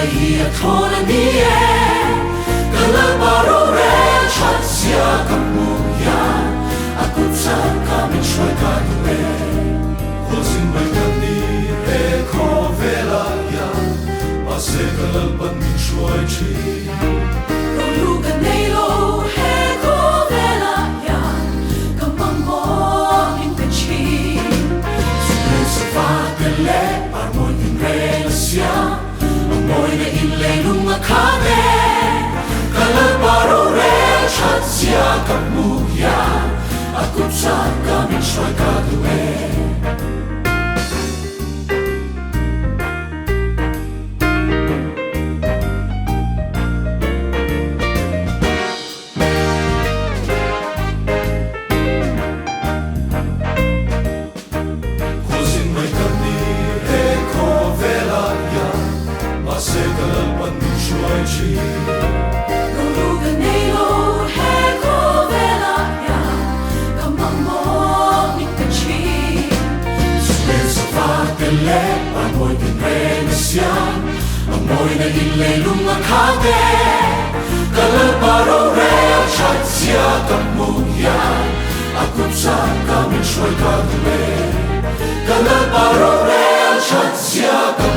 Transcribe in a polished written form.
ia thona ni e kala barore chatsia kamuya aku kami shoi kadue Hosin mai kani e kovela ya Masegala ban min shoi chi Roluga neilo he kovela ya Kamambo in pechi Sufakele armoy in relasya Amoy na ilelunga kame Kalabaro-re chatsia kamuya Aku kami shoi kadue Roluga neilo he kovela ya Kamambo ni pechi Sufakele armoy in relasya Amoy na ilelunga kame Kalabaro-re chatsia kamuya Aku kami shoi kadue Kalabaro-re chatsia kamuya